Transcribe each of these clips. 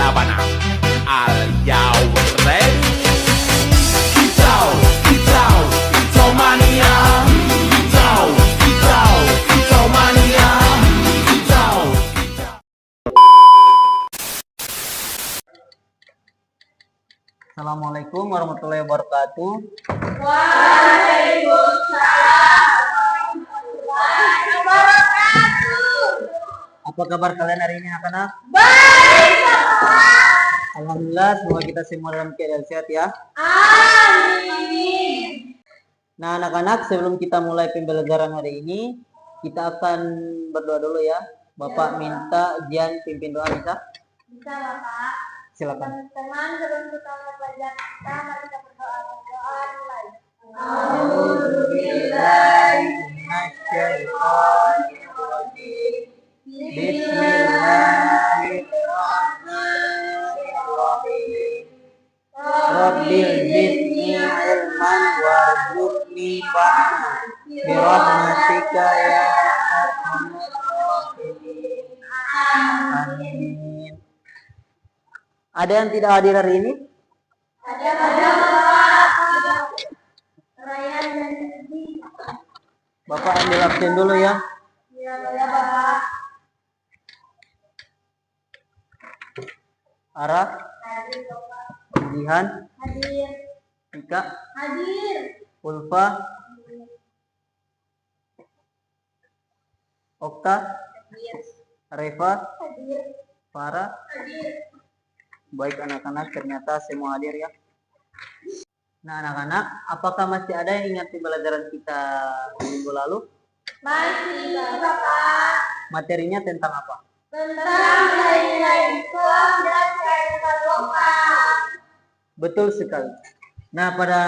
Sabana. Are you ready? Kicau, kicau, kicau mania. Kicau, kicau, kicau mania. Kicau, kicau. Assalamualaikum warahmatullahi wabarakatuh. Waalaikumsalam warahmatullahi wabarakatuh. Apa kabar kalian hari ini anak-anak? Baik semua. Alhamdulillah, semoga kita semua dalam keadaan sehat ya. Amin. Nah anak-anak, sebelum kita mulai pembelajaran hari ini, kita akan berdoa dulu ya. Bapak minta Jian pimpin doa, bisa? Bisa Bapak. Silakan. Teman-teman, sebelum kita belajar kita, mari kita berdoa. Doa mulai. A'udzubillahiminasyaitonirrajim. Bismillahirrahmanirrahim. Rabbil zidni ilman warzuqni fahman birahmatika ya arhamar rahimin. Amin. Ada yang tidak hadir hari ini? Ada Bapak. Raya dan Edi. Bapak ambil absen dulu ya. Ya Bapak. Arah, Hadir Bapak. Jihan, Hadir. Ika, Hadir. Ulfa, Okta, Hadir. Reva, Hadir. Farah. Hadir. Baik anak-anak, ternyata semua hadir ya. Nah anak-anak, apakah masih ada yang ingat pembelajaran kita minggu lalu? Masih Bapak. Materinya tentang apa? Tentang nilai-nilai Islam dan kaitan lokal. Betul sekali. Nah pada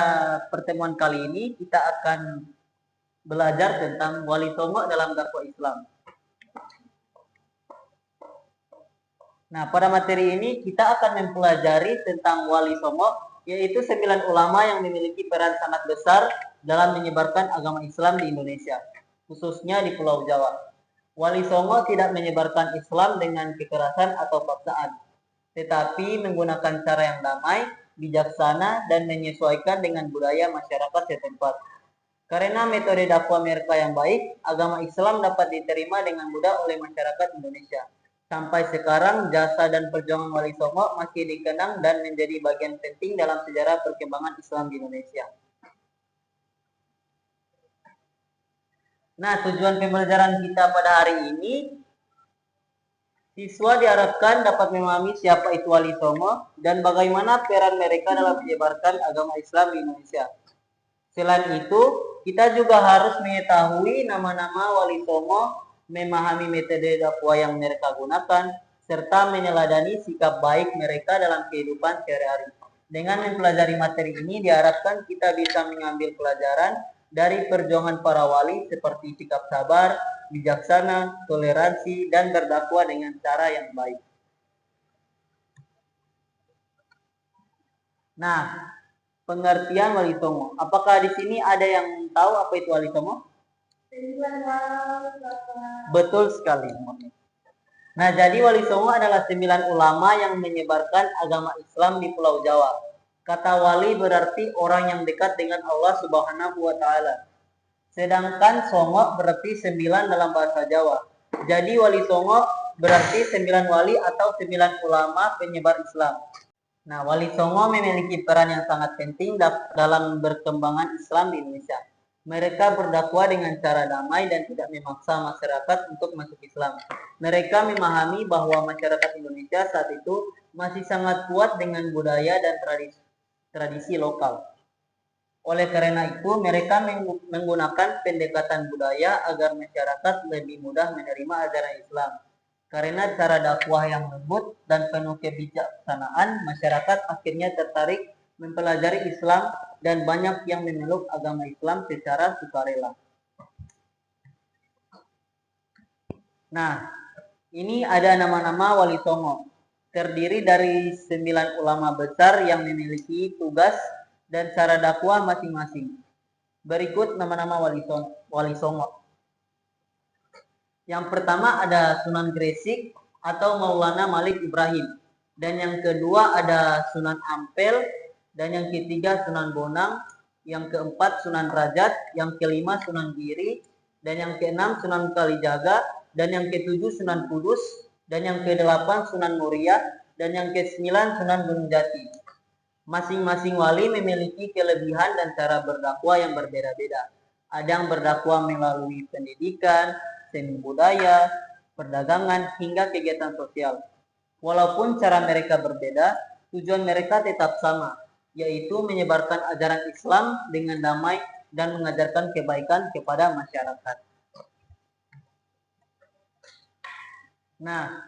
pertemuan kali ini kita akan belajar tentang wali songo dalam dakwah Islam. Nah pada materi ini kita akan mempelajari tentang wali songo, yaitu 9 ulama yang memiliki peran sangat besar dalam menyebarkan agama Islam di Indonesia, khususnya di Pulau Jawa. Wali songo tidak menyebarkan Islam dengan kekerasan atau paksaan, tetapi menggunakan cara yang damai, bijaksana, dan menyesuaikan dengan budaya masyarakat setempat. Karena metode dakwah mereka yang baik, agama Islam dapat diterima dengan mudah oleh masyarakat Indonesia. Sampai sekarang, jasa dan perjuangan Wali Songo masih dikenang dan menjadi bagian penting dalam sejarah perkembangan Islam di Indonesia. Nah, tujuan pembelajaran kita pada hari ini, siswa diharapkan dapat memahami siapa itu Wali Songo dan bagaimana peran mereka dalam menyebarkan agama Islam di Indonesia. Selain itu, kita juga harus mengetahui nama-nama Wali Songo, memahami metode dakwah yang mereka gunakan, serta meneladani sikap baik mereka dalam kehidupan sehari-hari. Dengan mempelajari materi ini, diharapkan kita bisa mengambil pelajaran dari perjuangan para wali seperti sikap sabar, bijaksana, toleransi, dan berdakwah dengan cara yang baik. Nah, pengertian Wali Songo. Apakah di sini ada yang tahu apa itu Wali Songo? Betul sekali. Nah, jadi Wali Songo adalah 9 ulama yang menyebarkan agama Islam di Pulau Jawa. Kata wali berarti orang yang dekat dengan Allah Subhanahu wa Ta'ala. Sedangkan Songo berarti 9 dalam bahasa Jawa. Jadi Wali Songo berarti 9 wali atau 9 ulama penyebar Islam. Nah, Wali Songo memiliki peran yang sangat penting dalam berkembangan Islam di Indonesia. Mereka berdakwah dengan cara damai dan tidak memaksa masyarakat untuk masuk Islam. Mereka memahami bahwa masyarakat Indonesia saat itu masih sangat kuat dengan budaya dan tradisi lokal. Oleh karena itu, mereka menggunakan pendekatan budaya agar masyarakat lebih mudah menerima ajaran Islam. Karena cara dakwah yang lembut dan penuh kebijaksanaan, masyarakat akhirnya tertarik mempelajari Islam dan banyak yang memeluk agama Islam secara sukarela. Nah, ini ada nama-nama Wali Songo. Terdiri dari 9 ulama besar yang memiliki tugas dan cara dakwah masing-masing. Berikut nama-nama Wali Songo. Yang pertama ada Sunan Gresik atau Maulana Malik Ibrahim. Dan yang kedua ada Sunan Ampel, dan yang ketiga Sunan Bonang, yang keempat Sunan Rajat, yang kelima Sunan Giri, dan yang keenam Sunan Kalijaga, dan yang ketujuh Sunan Kudus, dan yang kedelapan Sunan Muria, dan yang kesembilan Sunan Gunung Jati. Masing-masing wali memiliki kelebihan dan cara berdakwah yang berbeda-beda. Ada yang berdakwah melalui pendidikan, seni budaya, perdagangan, hingga kegiatan sosial. Walaupun cara mereka berbeda, tujuan mereka tetap sama, yaitu menyebarkan ajaran Islam dengan damai dan mengajarkan kebaikan kepada masyarakat. Nah,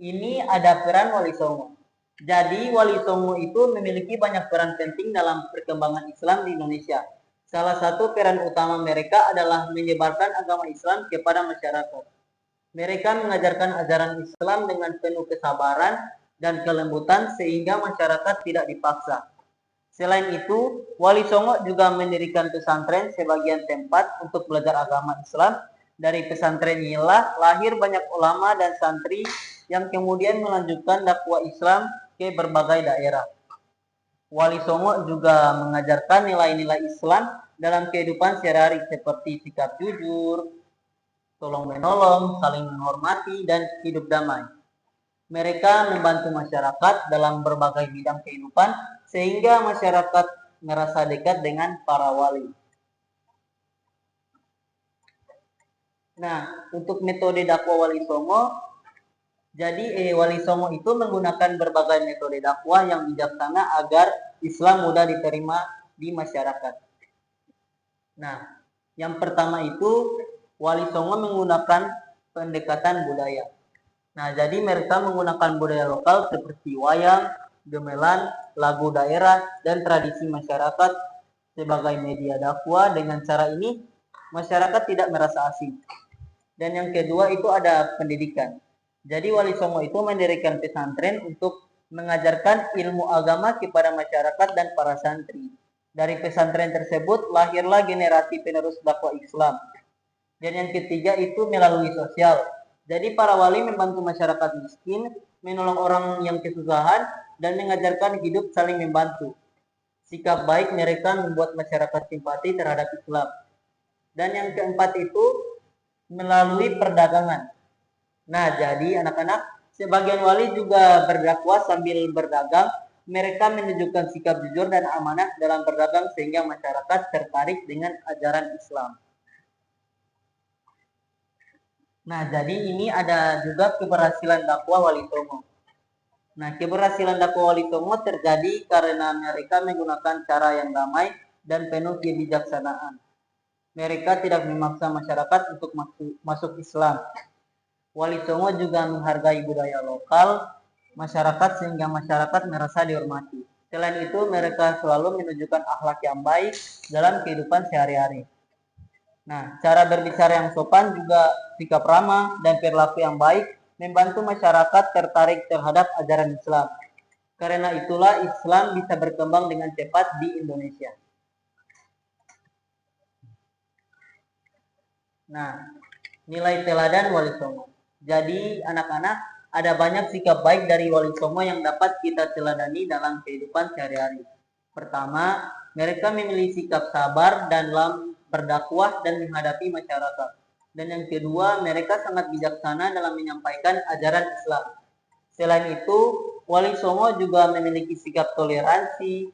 ini ada peran Wali Songo. Jadi, Wali Songo itu memiliki banyak peran penting dalam perkembangan Islam di Indonesia. Salah satu peran utama mereka adalah menyebarkan agama Islam kepada masyarakat. Mereka mengajarkan ajaran Islam dengan penuh kesabaran dan kelembutan sehingga masyarakat tidak dipaksa. Selain itu, Wali Songo juga mendirikan pesantren sebagian tempat untuk belajar agama Islam. Dari pesantren inilah lahir banyak ulama dan santri yang kemudian melanjutkan dakwah Islam ke berbagai daerah. Wali Songo juga mengajarkan nilai-nilai Islam dalam kehidupan sehari-hari seperti sikap jujur, tolong menolong, saling menghormati, dan hidup damai. Mereka membantu masyarakat dalam berbagai bidang kehidupan sehingga masyarakat merasa dekat dengan para wali. Nah, untuk metode dakwah Wali Songo, jadi Wali Songo itu menggunakan berbagai metode dakwah yang bijaksana agar Islam mudah diterima di masyarakat. Nah, yang pertama itu Wali Songo menggunakan pendekatan budaya. Nah, jadi mereka menggunakan budaya lokal seperti wayang, gamelan, lagu daerah, dan tradisi masyarakat sebagai media dakwah. Dengan cara ini, masyarakat tidak merasa asing. Dan yang kedua itu ada pendidikan. Jadi Wali Songo itu mendirikan pesantren untuk mengajarkan ilmu agama kepada masyarakat dan para santri. Dari pesantren tersebut lahirlah generasi penerus dakwah Islam. Dan yang ketiga itu melalui sosial. Jadi para wali membantu masyarakat miskin, menolong orang yang kesusahan, dan mengajarkan hidup saling membantu. Sikap baik mereka membuat masyarakat simpati terhadap Islam. Dan yang keempat itu melalui perdagangan. Nah, jadi anak-anak, sebagian wali juga berdakwah sambil berdagang. Mereka menunjukkan sikap jujur dan amanah dalam berdagang sehingga masyarakat tertarik dengan ajaran Islam. Nah, jadi ini ada juga keberhasilan dakwah Wali Songo. Nah, keberhasilan dakwah Wali Songo terjadi karena mereka menggunakan cara yang damai dan penuh kebijaksanaan. Mereka tidak memaksa masyarakat untuk masuk Islam. Wali Songo juga menghargai budaya lokal masyarakat sehingga masyarakat merasa dihormati. Selain itu, mereka selalu menunjukkan akhlak yang baik dalam kehidupan sehari-hari. Nah, cara berbicara yang sopan juga sikap ramah dan perilaku yang baik membantu masyarakat tertarik terhadap ajaran Islam. Karena itulah Islam bisa berkembang dengan cepat di Indonesia. Nah, nilai teladan Wali Songo. Jadi anak-anak, ada banyak sikap baik dari Wali Songo yang dapat kita teladani dalam kehidupan sehari-hari. Pertama, mereka memiliki sikap sabar dan berdakwah dan menghadapi masyarakat. Dan yang kedua, mereka sangat bijaksana dalam menyampaikan ajaran Islam. Selain itu, Wali Songo juga memiliki sikap toleransi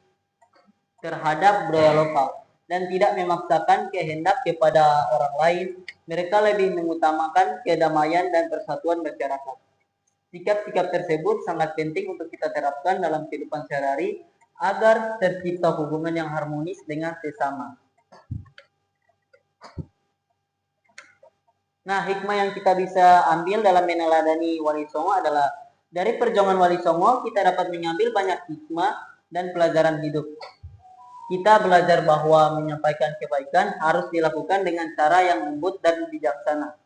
terhadap budaya lokal dan tidak memaksakan kehendak kepada orang lain. Mereka lebih mengutamakan kedamaian dan persatuan masyarakat. Sikap-sikap tersebut sangat penting untuk kita terapkan dalam kehidupan sehari-hari agar tercipta hubungan yang harmonis dengan sesama. Nah, hikmah yang kita bisa ambil dalam meneladani Wali Songo adalah dari perjuangan Wali Songo kita dapat mengambil banyak hikmah dan pelajaran hidup. Kita belajar bahwa menyampaikan kebaikan harus dilakukan dengan cara yang lembut dan bijaksana.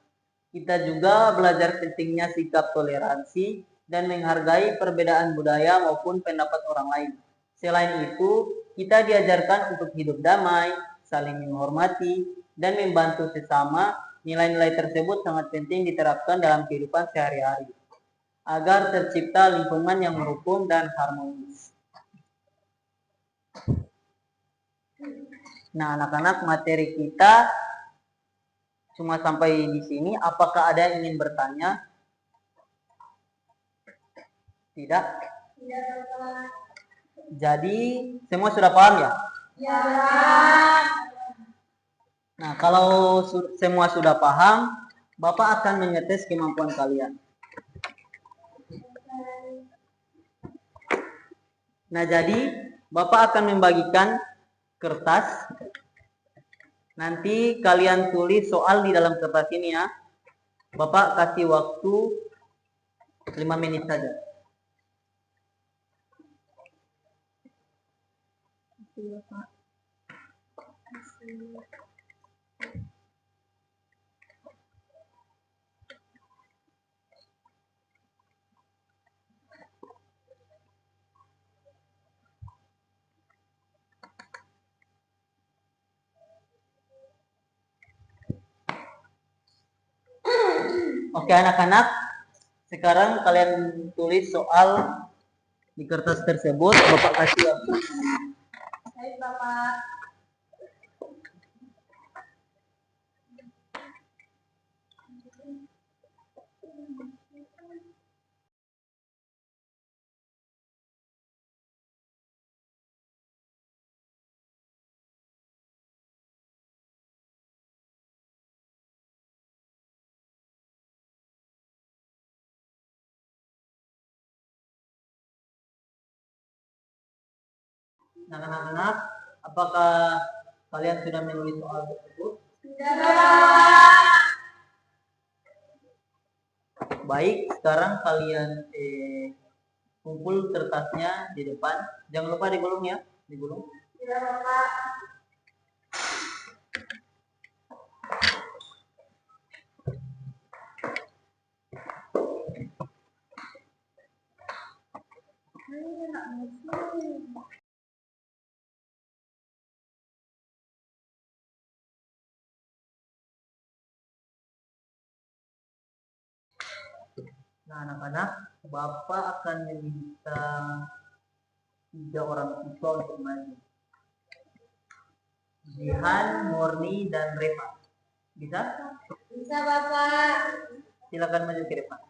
Kita juga belajar pentingnya sikap toleransi dan menghargai perbedaan budaya maupun pendapat orang lain. Selain itu, kita diajarkan untuk hidup damai, saling menghormati, dan membantu sesama. Nilai-nilai tersebut sangat penting diterapkan dalam kehidupan sehari-hari. agar tercipta lingkungan yang rukun dan harmonis. Nah, anak-anak, materi kita cuma sampai di sini. Apakah ada yang ingin bertanya? Tidak? Jadi, semua sudah paham ya? Ya. Nah, kalau semua sudah paham, Bapak akan mengetes kemampuan kalian. Nah, jadi Bapak akan membagikan kertas. Nanti kalian tulis soal di dalam kertas ini ya. Bapak kasih waktu 5 menit saja. Oke anak-anak, sekarang kalian tulis soal di kertas tersebut. Bapak kasih waktu. Baik, Bapak. Nah anak-anak, apakah kalian sudah menulis soal tersebut? Sudah. Baik, sekarang kalian kumpul kertasnya di depan. Jangan lupa digulung ya, digulung. Sudah, Bapak. Nah anak-anak, Bapak akan meminta 3 orang siswa untuk maju. Jihan, Murni, dan Reva. Bisa? Bisa, Bapak. Silakan maju ke depan.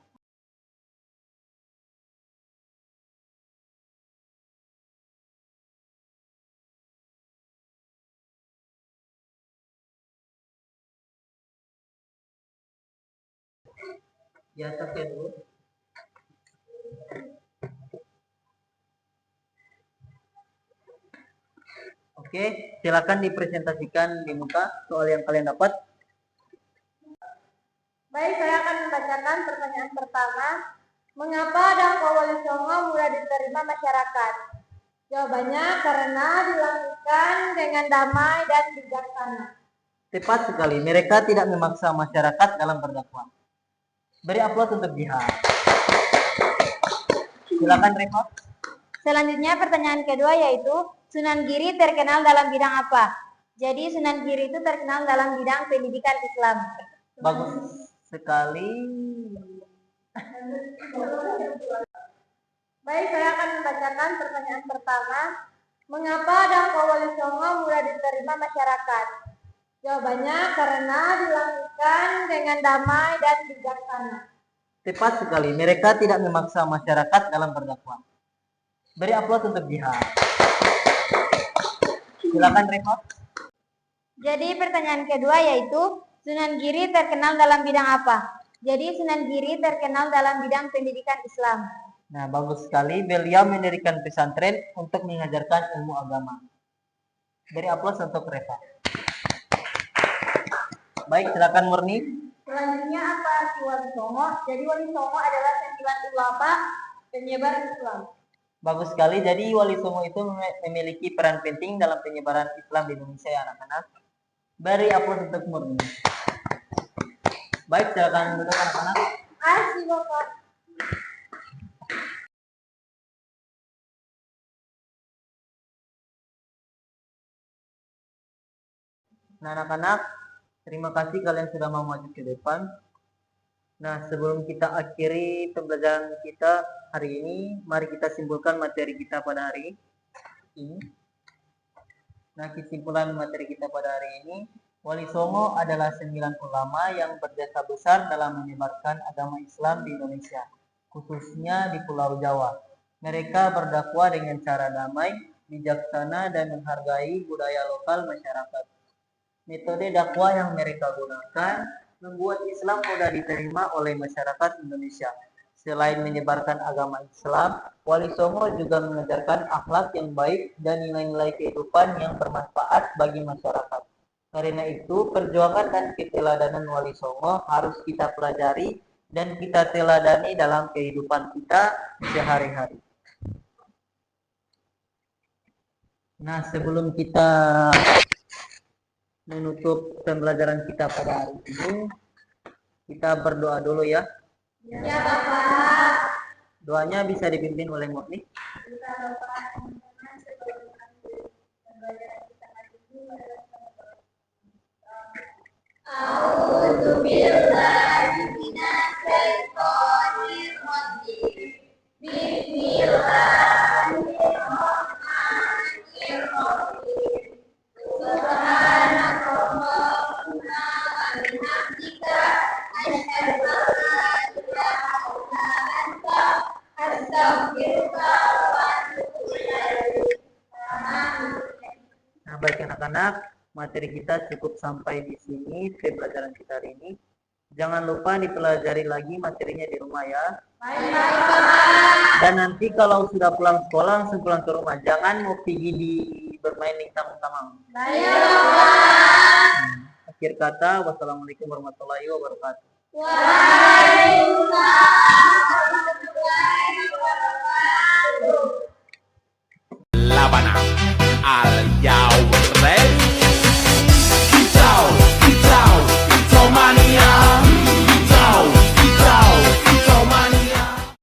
Di atas ya dulu. Oke, silakan dipresentasikan di muka soal yang kalian dapat. Baik, saya akan membacakan pertanyaan pertama. Mengapa dakwah Wali Songo mudah diterima masyarakat? Jawabannya karena dilakukan dengan damai dan bijaksana. Tepat sekali, mereka tidak memaksa masyarakat dalam berdakwah. Beri aplaus untuk Jihan. Silakan Reva. Selanjutnya pertanyaan kedua yaitu Sunan Giri terkenal dalam bidang apa? Jadi Sunan Giri itu terkenal dalam bidang pendidikan Islam. Bagus sekali. Baik, saya akan membacakan pertanyaan pertama. Mengapa dakwah Wali Songo mudah diterima masyarakat? Jawabannya karena dilakukan dengan damai dan bijaksana. Tepat sekali, mereka tidak memaksa masyarakat dalam berdakwah. Beri aplaus untuk Jihan. Silakan Reva. Jadi pertanyaan kedua yaitu Sunan Giri terkenal dalam bidang apa? Jadi Sunan Giri terkenal dalam bidang pendidikan Islam. Nah, bagus sekali. Beliau mendirikan pesantren untuk mengajarkan ilmu agama. Beri aplaus untuk Reva. Baik, silakan Murni. Selanjutnya apa arti Wali Songo? Jadi Wali Songo adalah 9 ulama penyebar Islam. Bagus sekali. Jadi Wali Songo itu memiliki peran penting dalam penyebaran Islam di Indonesia ya anak-anak. Beri aplaus untuk Murni. Baik, silakan duduk anak-anak. Asih Bapak. Nah anak-anak, terima kasih kalian sudah mau maju ke depan. Nah, sebelum kita akhiri pembelajaran kita hari ini, mari kita simpulkan materi kita pada hari ini. Nah, kesimpulan materi kita pada hari ini, Wali Songo adalah 9 ulama yang berjasa besar dalam menyebarkan agama Islam di Indonesia, khususnya di Pulau Jawa. Mereka berdakwah dengan cara damai, bijaksana, dan menghargai budaya lokal masyarakat. Metode dakwah yang mereka gunakan membuat Islam mudah diterima oleh masyarakat Indonesia. Selain menyebarkan agama Islam, Wali Songo juga mengajarkan akhlak yang baik dan nilai-nilai kehidupan yang bermanfaat bagi masyarakat. Karena itu, perjuangan dan keteladanan Wali Songo harus kita pelajari dan kita teladani dalam kehidupan kita sehari-hari. Nah, sebelum kita menutup pembelajaran kita pada hari ini, kita berdoa dulu ya. Ya Bapak. Doanya bisa dipimpin oleh Murni. Kita Bapak teman-teman sebelum lanjut pembelajaran kita hari ini adalah A'udzubillahi minasyaitonir rajim. Bismillahirrahmanirrahim. Subhanakallahumma wa bihamdika asyhadu an la ilaha illa anta astaghfiruka wa atubu ilaik. Nah, baik anak-anak, materi kita cukup sampai di sini pembelajaran kita hari ini. Jangan lupa dipelajari lagi materinya di rumah ya. Baik, Bapak. Dan nanti kalau sudah pulang sekolah langsung pulang ke rumah. Jangan mau pergi di bermain di taman-taman. Baik, Bapak. Akhir kata, wassalamualaikum warahmatullahi wabarakatuh. Waalaikumsalam warahmatullahi wabarakatuh. Labanang al